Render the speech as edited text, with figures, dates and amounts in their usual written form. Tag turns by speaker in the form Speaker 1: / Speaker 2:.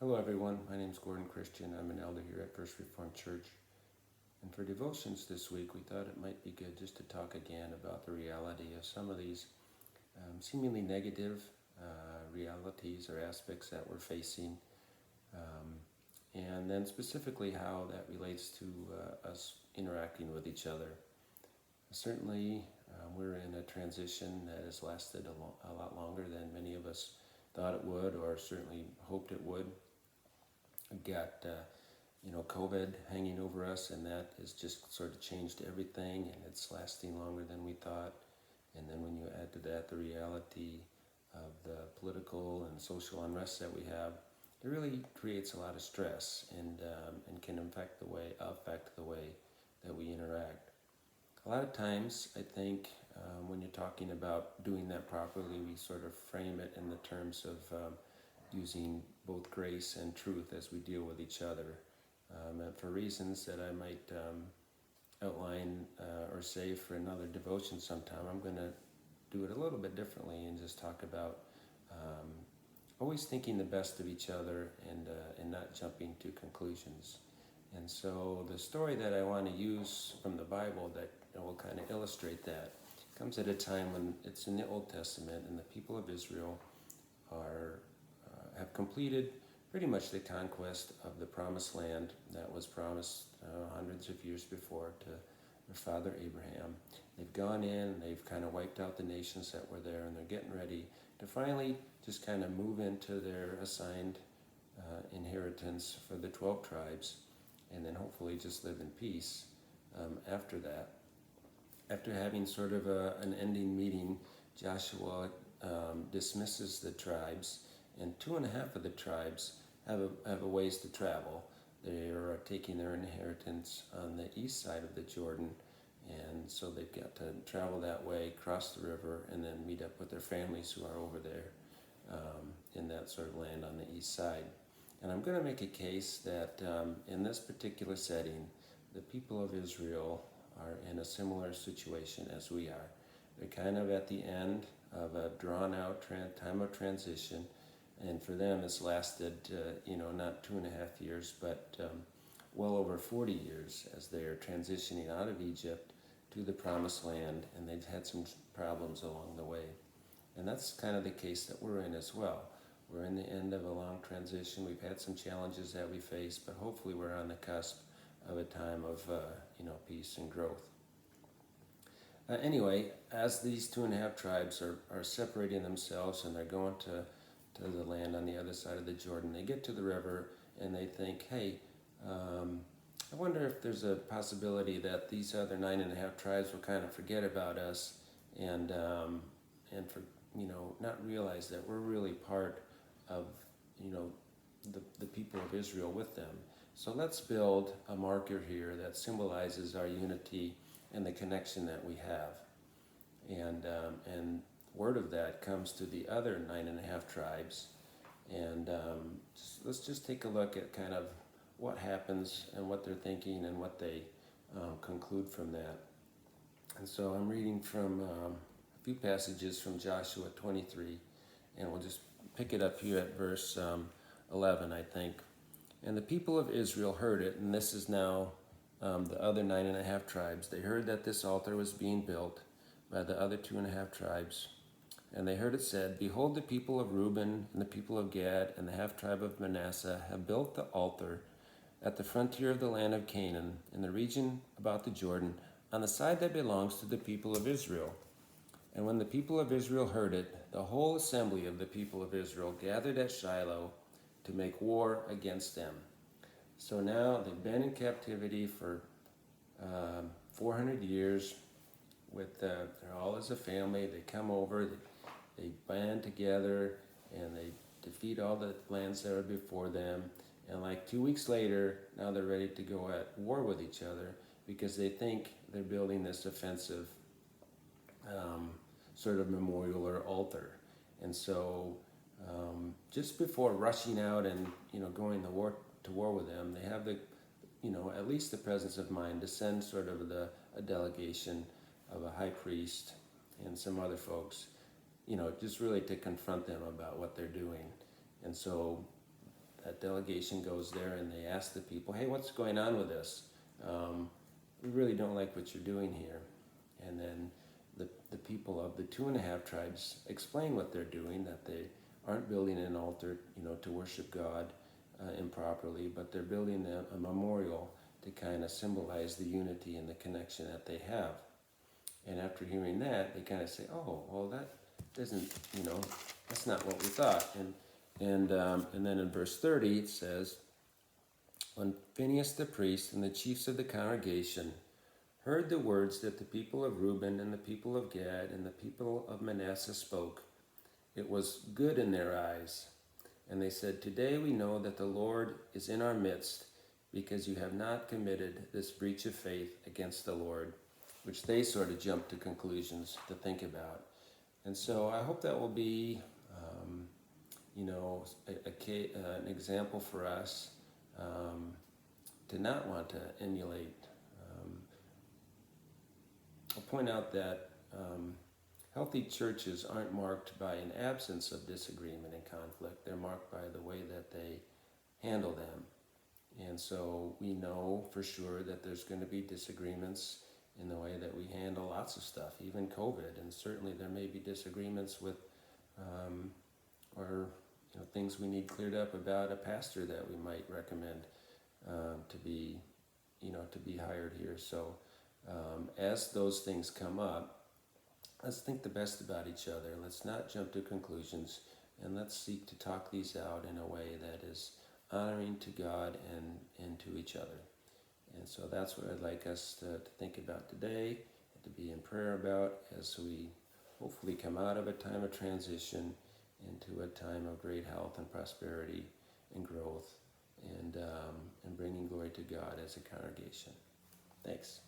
Speaker 1: Hello, everyone. My name is Gordon Christian. I'm an elder here at First Reformed Church. And for devotions this week, we thought it might be good just to talk again about the reality of some of these seemingly negative realities or aspects that we're facing, and then specifically how that relates to us interacting with each other. Certainly, we're in a transition that has lasted a lot longer than many of us thought it would, or certainly hoped it would. We've got COVID hanging over us, and that has just sort of changed everything, and it's lasting longer than we thought. And then when you add to that the reality of the political and social unrest that we have, it really creates a lot of stress and can affect the way that we interact. A lot of times, I think, when you're talking about doing that properly, we sort of frame it in the terms of using both grace and truth as we deal with each other. And for reasons that I might outline or save for another devotion sometime, I'm going to do it a little bit differently and just talk about always thinking the best of each other and not jumping to conclusions. And so the story that I want to use from the Bible that will kind of illustrate that comes at a time when it's in the Old Testament, and the people of Israel have completed pretty much the conquest of the promised land that was promised hundreds of years before to their father Abraham. They've gone in, they've kind of wiped out the nations that were there, and they're getting ready to finally just kind of move into their assigned inheritance for the 12 tribes, and then hopefully just live in peace after that. After having sort of an ending meeting, Joshua dismisses the tribes, and 2.5 of the tribes have a ways to travel. They are taking their inheritance on the east side of the Jordan, and so they've got to travel that way, cross the river, and then meet up with their families who are over there in that sort of land on the east side. And I'm going to make a case that in this particular setting, the people of Israel are in a similar situation as we are. They're kind of at the end of a drawn-out time of transition, and for them it's lasted, not 2.5 years, but well over 40 years as they're transitioning out of Egypt to the Promised Land, and they've had some problems along the way. And that's kind of the case that we're in as well. We're in the end of a long transition. We've had some challenges that we face, but hopefully we're on the cusp of a time of peace and growth. Anyway, as these 2.5 tribes are separating themselves and they're going to the land on the other side of the Jordan, they get to the river and they think, hey, I wonder if there's a possibility that these other 9.5 tribes will kind of forget about us and not realize that we're really part of the people of Israel with them. So let's build a marker here that symbolizes our unity and the connection that we have. And word of that comes to the other 9.5 tribes. And let's just take a look at kind of what happens and what they're thinking and what they conclude from that. And so I'm reading from a few passages from Joshua 23, and we'll just pick it up here at verse 11, I think. And the people of Israel heard it, and this is now the other 9.5 tribes. They heard that this altar was being built by the other 2.5 tribes. And they heard it said, behold, the people of Reuben and the people of Gad and the half-tribe of Manasseh have built the altar at the frontier of the land of Canaan, in the region about the Jordan, on the side that belongs to the people of Israel. And when the people of Israel heard it, the whole assembly of the people of Israel gathered at Shiloh to make war against them. So now they've been in captivity for 400 years with they're all as a family. They come over, they band together, and they defeat all the lands that are before them. And like 2 weeks later, now they're ready to go at war with each other because they think they're building this offensive sort of memorial or altar. And so just before rushing out and going to war with them, they have the at least the presence of mind to send sort of a delegation of a high priest and some other folks, just really to confront them about what they're doing. And so a delegation goes there and they ask the people, hey, what's going on with this? We really don't like what you're doing here. And then the people of the 2.5 tribes explain what they're doing, that they aren't building an altar, to worship God improperly, but they're building a memorial to kind of symbolize the unity and the connection that they have. And after hearing that, they kind of say, oh, well, that doesn't, that's not what we thought. And then in verse 30, it says, when Phinehas the priest and the chiefs of the congregation heard the words that the people of Reuben and the people of Gad and the people of Manasseh spoke, it was good in their eyes. And they said, today we know that the Lord is in our midst, because you have not committed this breach of faith against the Lord, which they sort of jumped to conclusions to think about. And so I hope that will be, an example for us to not want to emulate. I'll point out that healthy churches aren't marked by an absence of disagreement and conflict. They're marked by the way that they handle them. And so we know for sure that there's going to be disagreements in the way that we handle lots of stuff, even COVID. And certainly there may be disagreements with things we need cleared up about a pastor that we might recommend to be hired here. So as those things come up, let's think the best about each other. Let's not jump to conclusions, and let's seek to talk these out in a way that is honoring to God and to each other. And so that's what I'd like us to think about today, and to be in prayer about as we hopefully come out of a time of transition into a time of great health and prosperity and growth, and bringing glory to God as a congregation. Thanks.